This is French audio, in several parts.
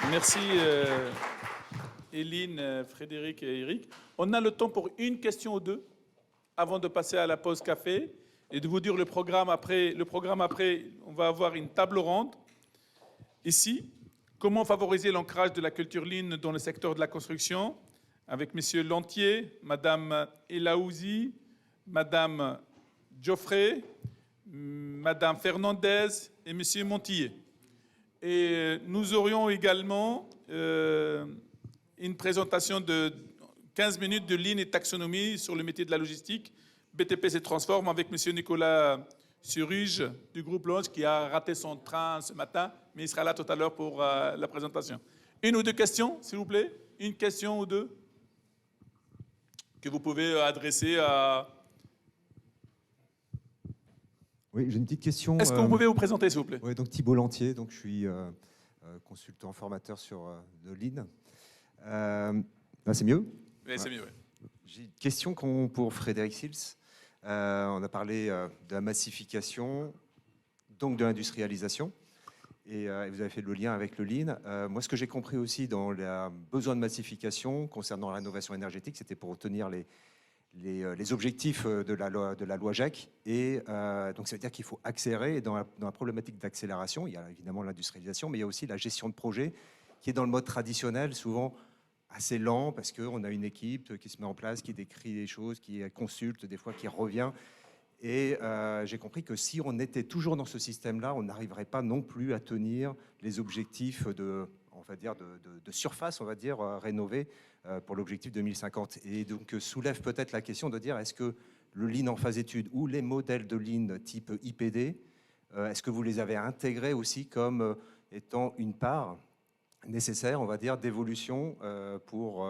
Merci Eline, Frédéric et Eric. On a le temps pour une question ou deux avant de passer à la pause café et de vous dire le programme après. Le programme après, on va avoir une table ronde ici. Comment favoriser l'ancrage de la culture Lean dans le secteur de la construction avec Monsieur Lantier, Madame Elaouzi, Madame Geoffrey, Madame Fernandez et Monsieur Montillet. Et nous aurions également une présentation de 15 minutes de Lean et taxonomie sur le métier de la logistique. BTP se transforme avec M. Nicolas Suruge du groupe Launch qui a raté son train ce matin, mais il sera là tout à l'heure pour la présentation. Une ou deux questions, s'il vous plaît? Une question ou deux que vous pouvez adresser à... Oui, j'ai une petite question. Est-ce que vous pouvez vous présenter, s'il vous plaît? Oui, donc Thibault Lantier, donc je suis consultant formateur sur de Lean. Là, c'est mieux? Oui, c'est mieux, oui. J'ai une question pour Frédéric Sils. On a parlé de la massification, donc de l'industrialisation, et vous avez fait le lien avec le Lean. Moi, ce que j'ai compris aussi dans le besoin de massification concernant la rénovation énergétique, c'était pour obtenir les objectifs de la loi GEC. Et donc, ça veut dire qu'il faut accélérer. Et dans la problématique d'accélération, il y a évidemment l'industrialisation, mais il y a aussi la gestion de projet qui est dans le mode traditionnel, souvent assez lent, parce qu'on a une équipe qui se met en place, qui décrit les choses, qui consulte, des fois qui revient. Et j'ai compris que si on était toujours dans ce système-là, on n'arriverait pas non plus à tenir les objectifs de surface, on va dire, rénovés pour l'objectif 2050. Et donc soulève peut-être la question de dire, est-ce que le Lean en phase étude ou les modèles de Lean type IPD, est-ce que vous les avez intégrés aussi comme étant une part nécessaire, on va dire, d'évolution pour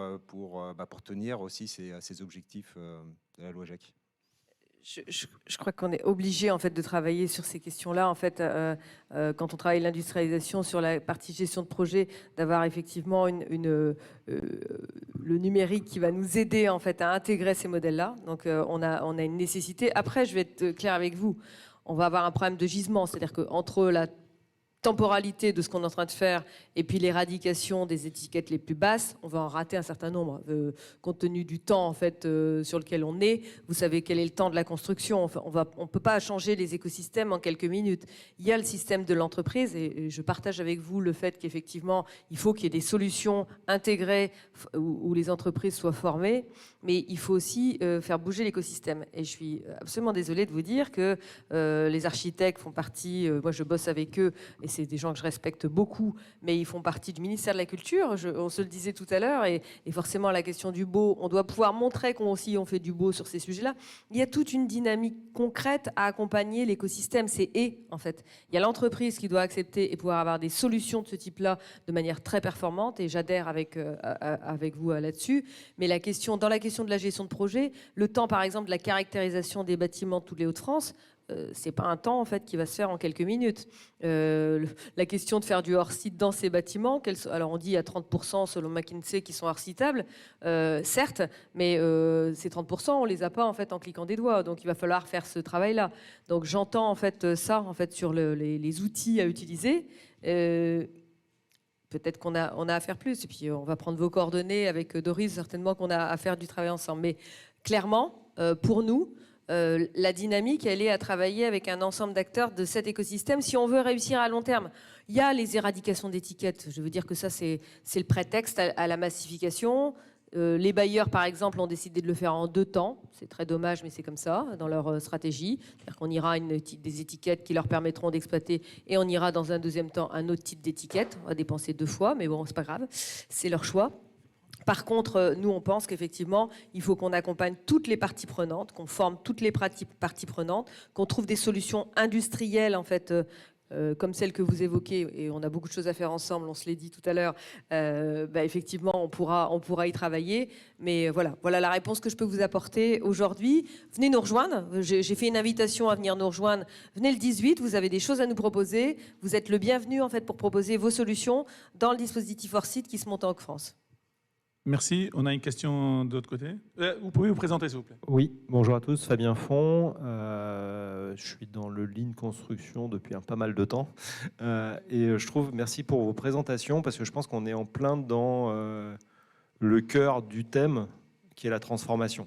tenir aussi ces objectifs de la loi GEC? Je crois qu'on est obligé en fait de travailler sur ces questions-là. En fait, quand on travaille l'industrialisation sur la partie gestion de projet, d'avoir effectivement le numérique qui va nous aider en fait à intégrer ces modèles-là. Donc, on a une nécessité. Après, je vais être clair avec vous. On va avoir un problème de gisement, c'est-à-dire qu'entre la temporalité de ce qu'on est en train de faire et puis l'éradication des étiquettes les plus basses, on va en rater un certain nombre. Compte tenu du temps en fait, sur lequel on est, vous savez quel est le temps de la construction. Enfin, on peut pas changer les écosystèmes en quelques minutes. Il y a le système de l'entreprise et je partage avec vous le fait qu'effectivement, il faut qu'il y ait des solutions intégrées où les entreprises soient formées, mais il faut aussi faire bouger l'écosystème. Et je suis absolument désolée de vous dire que les architectes font partie, moi je bosse avec eux, et c'est des gens que je respecte beaucoup, mais ils font partie du ministère de la Culture, on se le disait tout à l'heure, et forcément la question du beau, on doit pouvoir montrer qu'on aussi on fait du beau sur ces sujets-là. Il y a toute une dynamique concrète à accompagner l'écosystème, c'est en fait. Il y a l'entreprise qui doit accepter et pouvoir avoir des solutions de ce type-là de manière très performante, et j'adhère avec vous là-dessus, mais dans la question de la gestion de projet, le temps par exemple de la caractérisation des bâtiments de toutes les Hauts-de-France, c'est pas un temps en fait qui va se faire en quelques minutes. La question de faire du hors-site dans ces bâtiments, alors on dit il y a 30% selon McKinsey qui sont hors-sitables, certes, mais ces 30% on les a pas en fait en cliquant des doigts, donc il va falloir faire ce travail-là. Donc j'entends en fait ça en fait sur les outils à utiliser. Peut-être qu'on a à faire plus, et puis on va prendre vos coordonnées avec Doris, certainement qu'on a à faire du travail ensemble. Mais clairement, pour nous, la dynamique, elle est à travailler avec un ensemble d'acteurs de cet écosystème si on veut réussir à long terme. Il y a les éradications d'étiquettes, je veux dire que ça c'est le prétexte à la massification. Les bailleurs, par exemple, ont décidé de le faire en 2 temps. C'est très dommage, mais c'est comme ça, dans leur stratégie. C'est-à-dire qu'on ira des étiquettes qui leur permettront d'exploiter et on ira dans un deuxième temps un autre type d'étiquette. On va dépenser 2 fois, mais bon, c'est pas grave. C'est leur choix. Par contre, nous, on pense qu'effectivement, il faut qu'on accompagne toutes les parties prenantes, qu'on forme toutes les parties prenantes, qu'on trouve des solutions industrielles, en fait, comme celles que vous évoquez, et on a beaucoup de choses à faire ensemble, on se l'est dit tout à l'heure, effectivement, on pourra y travailler. Mais voilà la réponse que je peux vous apporter aujourd'hui. Venez nous rejoindre. J'ai fait une invitation à venir nous rejoindre. Venez le 18, vous avez des choses à nous proposer. Vous êtes le bienvenu, en fait, pour proposer vos solutions dans le dispositif hors-site qui se monte en France. Merci. On a une question de l'autre côté. Vous pouvez vous présenter, s'il vous plaît. Oui, bonjour à tous, Fabien Font. Je suis dans le Lean Construction depuis pas mal de temps. Et je trouve, merci pour vos présentations, parce que je pense qu'on est en plein dans le cœur du thème qui est la transformation.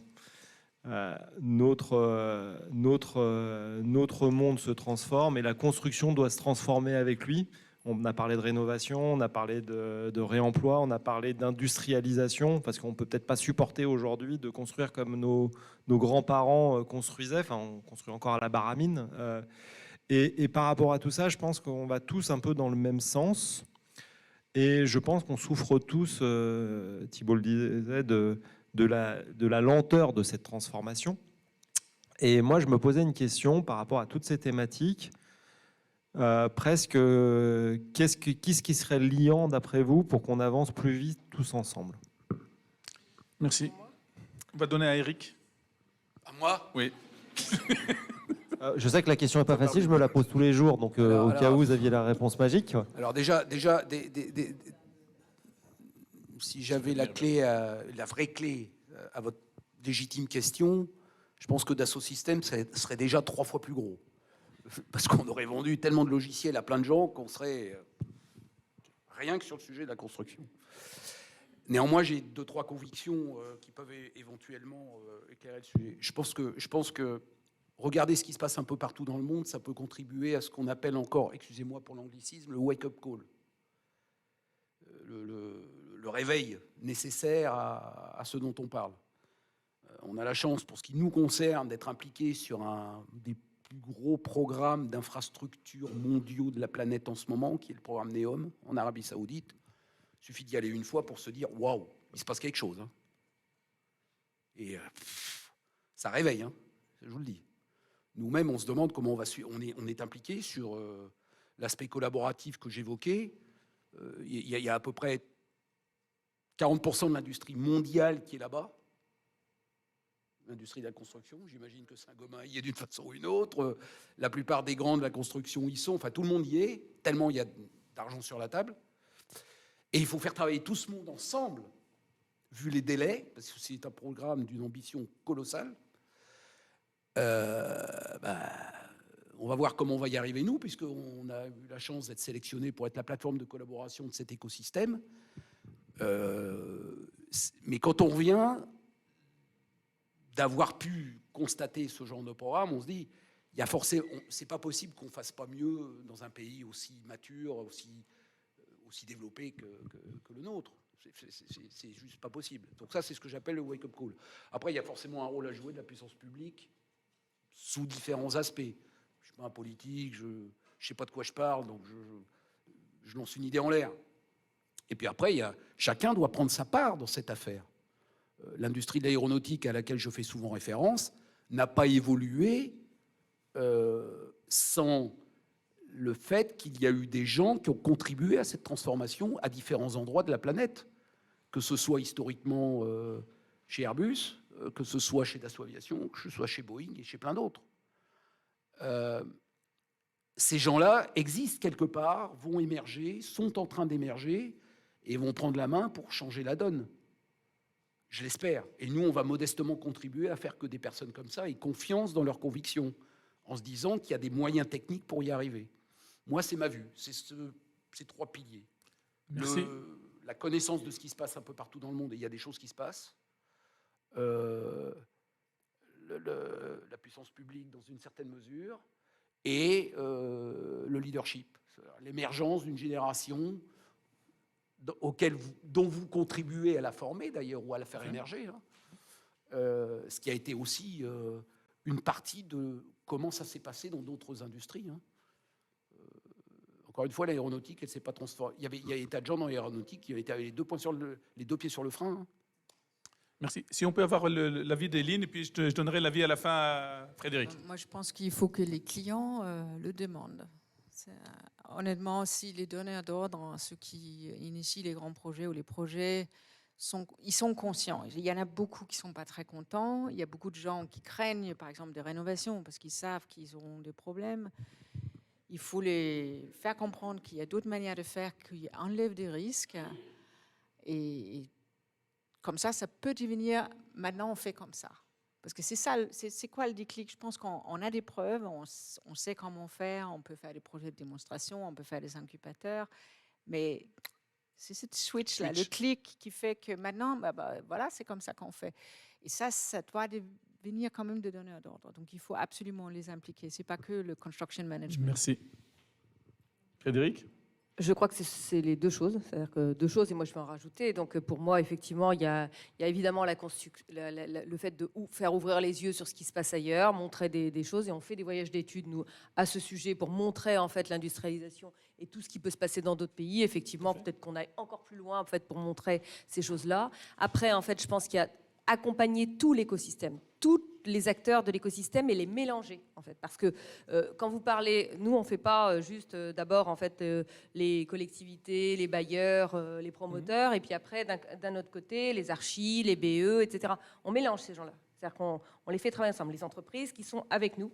Notre monde se transforme et la construction doit se transformer avec lui. On a parlé de rénovation, on a parlé de réemploi, on a parlé d'industrialisation, parce qu'on ne peut peut-être pas supporter aujourd'hui de construire comme nos grands-parents construisaient, enfin on construit encore à la baramine. Et par rapport à tout ça, je pense qu'on va tous un peu dans le même sens. Et je pense qu'on souffre tous, Thibault le disait, de la lenteur de cette transformation. Et moi, je me posais une question par rapport à toutes ces thématiques. Presque, qu'est-ce qui serait liant d'après vous pour qu'on avance plus vite tous ensemble? Merci. On va donner à Eric. À moi? Oui. Je sais que la question n'est pas facile, je me la pose tous les jours, donc au cas où vous aviez la réponse magique. Alors déjà si j'avais la clé, la vraie clé à votre légitime question, je pense que Dassault Systèmes serait déjà 3 fois plus gros. Parce qu'on aurait vendu tellement de logiciels à plein de gens qu'on serait rien que sur le sujet de la construction. Néanmoins, j'ai 2-3 convictions qui peuvent éventuellement éclairer le sujet. Je pense que regarder ce qui se passe un peu partout dans le monde, ça peut contribuer à ce qu'on appelle encore, excusez-moi pour l'anglicisme, le wake-up call. Le réveil nécessaire à ce dont on parle. On a la chance, pour ce qui nous concerne, d'être impliqués sur un des plus gros programmes d'infrastructures mondiaux de la planète en ce moment, qui est le programme NEOM en Arabie Saoudite. Il suffit d'y aller une fois pour se dire « Waouh, il se passe quelque chose. Hein. » Et ça réveille, hein, je vous le dis. Nous-mêmes, on se demande comment on va suivre. On est impliqué sur l'aspect collaboratif que j'évoquais. Il y a à peu près 40% de l'industrie mondiale qui est là-bas. L'industrie de la construction, j'imagine que Saint-Gobain y est d'une façon ou une autre. La plupart des grands de la construction y sont. Enfin, tout le monde y est, tellement il y a d'argent sur la table. Et il faut faire travailler tout ce monde ensemble, vu les délais, parce que c'est un programme d'une ambition colossale. On va voir comment on va y arriver, nous, puisqu'on a eu la chance d'être sélectionné pour être la plateforme de collaboration de cet écosystème. Mais quand on revient d'avoir pu constater ce genre de programme, on se dit, il y a forcément, c'est pas possible qu'on fasse pas mieux dans un pays aussi mature, aussi développé que le nôtre. C'est juste pas possible. Donc ça, c'est ce que j'appelle le wake-up call. Après, il y a forcément un rôle à jouer de la puissance publique sous différents aspects. Je suis pas un politique, je sais pas de quoi je parle, donc je lance une idée en l'air. Et puis après, chacun doit prendre sa part dans cette affaire. L'industrie de l'aéronautique à laquelle je fais souvent référence n'a pas évolué sans le fait qu'il y a eu des gens qui ont contribué à cette transformation à différents endroits de la planète, que ce soit historiquement chez Airbus, que ce soit chez Dassault Aviation, que ce soit chez Boeing et chez plein d'autres. Ces gens-là existent quelque part, vont émerger, sont en train d'émerger et vont prendre la main pour changer la donne. Je l'espère. Et nous, on va modestement contribuer à faire que des personnes comme ça aient confiance dans leurs convictions, en se disant qu'il y a des moyens techniques pour y arriver. Moi, c'est ma vue. C'est ces 3 piliers. La connaissance de ce qui se passe un peu partout dans le monde, et il y a des choses qui se passent. La puissance publique, dans une certaine mesure, et le leadership. L'émergence d'une génération dont vous contribuez à la former d'ailleurs ou à la faire émerger, hein. Ce qui a été aussi une partie de comment ça s'est passé dans d'autres industries. Hein. Encore une fois, l'aéronautique, elle ne s'est pas transformée. Il y a des tas de gens dans l'aéronautique qui avaient les 2 pieds sur le frein. Hein. Merci. Si on peut avoir l'avis d'Éline, et puis je donnerai l'avis à la fin à Frédéric. Moi, je pense qu'il faut que les clients le demandent. Honnêtement, si les donneurs d'ordre, ceux qui initient les grands projets ou les projets, ils sont conscients. Il y en a beaucoup qui ne sont pas très contents. Il y a beaucoup de gens qui craignent, par exemple, des rénovations parce qu'ils savent qu'ils auront des problèmes. Il faut les faire comprendre qu'il y a d'autres manières de faire qui enlèvent des risques. Et comme ça peut devenir, maintenant on fait comme ça. Parce que c'est ça, c'est quoi le déclic? Je pense qu'on a des preuves, on sait comment faire, on peut faire des projets de démonstration, on peut faire des incubateurs, mais c'est cette switch-là, le clic qui fait que maintenant, voilà, c'est comme ça qu'on fait. Et ça doit devenir quand même de donneurs d'ordre. Donc il faut absolument les impliquer. C'est pas que le construction management. Merci. Frédéric? Je crois que c'est les deux choses, c'est-à-dire que deux choses, et moi je vais en rajouter. Donc pour moi, effectivement, il y a évidemment le fait de faire ouvrir les yeux sur ce qui se passe ailleurs, montrer des choses, et on fait des voyages d'études, nous, à ce sujet, pour montrer en fait l'industrialisation et tout ce qui peut se passer dans d'autres pays. Effectivement, peut-être qu'on aille encore plus loin en fait, pour montrer ces choses-là. Après, en fait, je pense qu'il y a accompagner tout l'écosystème, tous les acteurs de l'écosystème et les mélanger en fait, parce que quand vous parlez, nous on fait pas juste d'abord en fait les collectivités, les bailleurs, les promoteurs, et puis après d'un autre côté les archis, les BE, etc. On mélange ces gens-là, c'est-à-dire qu'on les fait travailler ensemble. Les entreprises qui sont avec nous,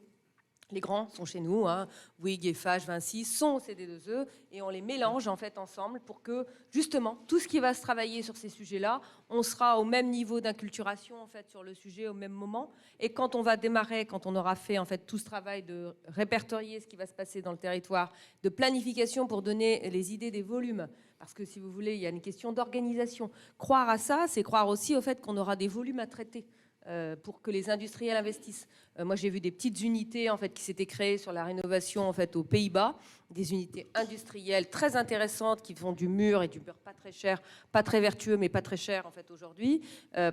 les grands sont chez nous, hein, Bouygues, Eiffage, Vinci sont au CD2E, et on les mélange en fait ensemble pour que justement tout ce qui va se travailler sur ces sujets-là, on sera au même niveau d'inculturation en fait sur le sujet au même moment. Et quand on va démarrer, quand on aura fait en fait tout ce travail de répertorier ce qui va se passer dans le territoire, de planification pour donner les idées des volumes. Parce que si vous voulez, il y a une question d'organisation. Croire à ça, c'est croire aussi au fait qu'on aura des volumes à traiter. Pour que les industriels investissent. Moi, j'ai vu des petites unités en fait, qui s'étaient créées sur la rénovation en fait, aux Pays-Bas, des unités industrielles très intéressantes qui font du mur et du mur pas très cher, pas très vertueux, mais pas très cher en fait, aujourd'hui,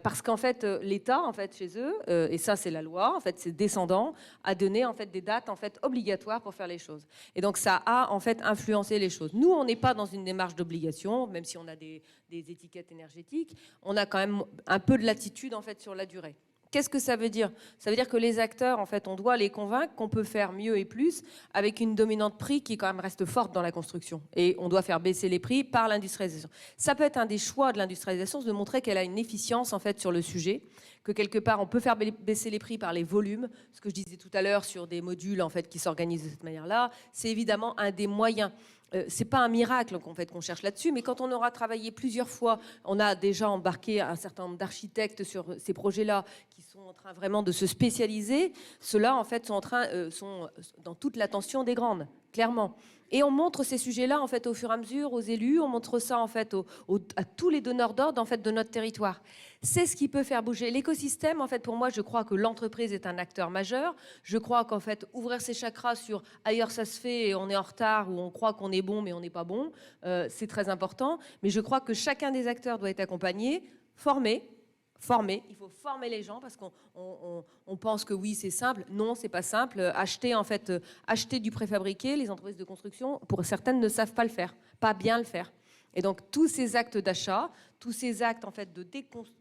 parce qu'en fait, l'État, en fait, chez eux, et ça c'est la loi, en fait, c'est descendant, a donné en fait, des dates en fait, obligatoires pour faire les choses. Et donc, ça a en fait, influencé les choses. Nous, on n'est pas dans une démarche d'obligation, même si on a des étiquettes énergétiques, on a quand même un peu de latitude en fait, sur la durée. Qu'est-ce que ça veut dire? Ça veut dire que les acteurs, en fait, on doit les convaincre qu'on peut faire mieux et plus avec une dominante prix qui quand même reste forte dans la construction. Et on doit faire baisser les prix par l'industrialisation. Ça peut être un des choix de l'industrialisation, de montrer qu'elle a une efficience en fait sur le sujet, que quelque part on peut faire baisser les prix par les volumes. Ce que je disais tout à l'heure sur des modules en fait qui s'organisent de cette manière-là, c'est évidemment un des moyens. C'est pas un miracle en fait, qu'on cherche là-dessus, mais quand on aura travaillé plusieurs fois, on a déjà embarqué un certain nombre d'architectes sur ces projets-là qui sont en train vraiment de se spécialiser. Ceux-là, en fait, sont dans toute l'attention des grandes, clairement. Et on montre ces sujets-là en fait au fur et à mesure aux élus, on montre ça en fait à tous les donneurs d'ordre en fait de notre territoire. C'est ce qui peut faire bouger l'écosystème. En fait, pour moi, je crois que l'entreprise est un acteur majeur. Je crois qu'en fait, ouvrir ses chakras sur ailleurs ça se fait et on est en retard ou on croit qu'on est bon mais on n'est pas bon, c'est très important. Mais je crois que chacun des acteurs doit être accompagné, formé. Il faut former les gens parce qu'on pense que oui, c'est simple. Non, c'est pas simple. Acheter du préfabriqué, les entreprises de construction, pour certaines, ne savent pas le faire, pas bien le faire. Et donc, tous ces actes d'achat, tous ces actes en fait, de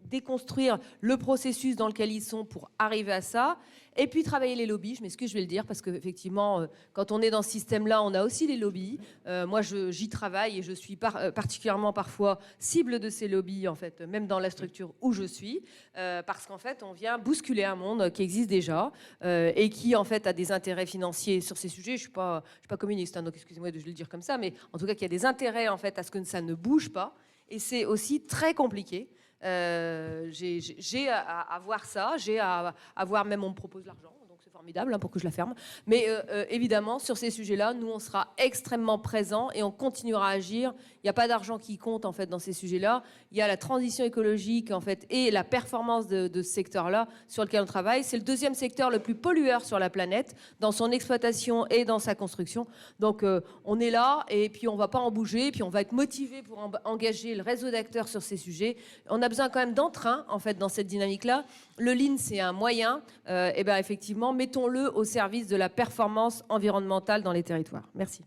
déconstruire le processus dans lequel ils sont pour arriver à ça, et puis travailler les lobbies, je m'excuse, je vais le dire, parce qu'effectivement, quand on est dans ce système-là, on a aussi les lobbies. Moi, j'y travaille et je suis particulièrement parfois cible de ces lobbies, en fait, même dans la structure où je suis, parce qu'en fait, on vient bousculer un monde qui existe déjà et qui, en fait, a des intérêts financiers sur ces sujets. Je suis pas communiste, hein, donc excusez-moi de le dire comme ça, mais en tout cas, qu'il y a des intérêts, en fait, à ce que ça ne bouge pas. Et c'est aussi très compliqué. J'ai à voir ça, j'ai à voir, même on me propose l'argent, donc c'est formidable hein, pour que je la ferme. Mais évidemment, sur ces sujets-là, nous, on sera extrêmement présents et on continuera à agir. Il n'y a pas d'argent qui compte en fait dans ces sujets-là. Il y a la transition écologique en fait et la performance de ce secteur-là sur lequel on travaille. C'est le deuxième secteur le plus pollueur sur la planète dans son exploitation et dans sa construction. Donc on est là et puis on ne va pas en bouger. Et puis on va être motivé pour engager le réseau d'acteurs sur ces sujets. On a besoin quand même d'entrain en fait dans cette dynamique-là. Le Lean, c'est un moyen. Et ben effectivement, mettons-le au service de la performance environnementale dans les territoires. Merci.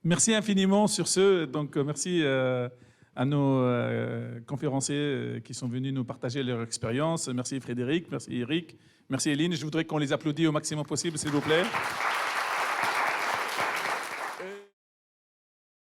Merci infiniment sur ce. Donc, merci à nos conférenciers qui sont venus nous partager leur expérience. Merci Frédéric, merci Eric, merci Eline. Je voudrais qu'on les applaudisse au maximum possible, s'il vous plaît.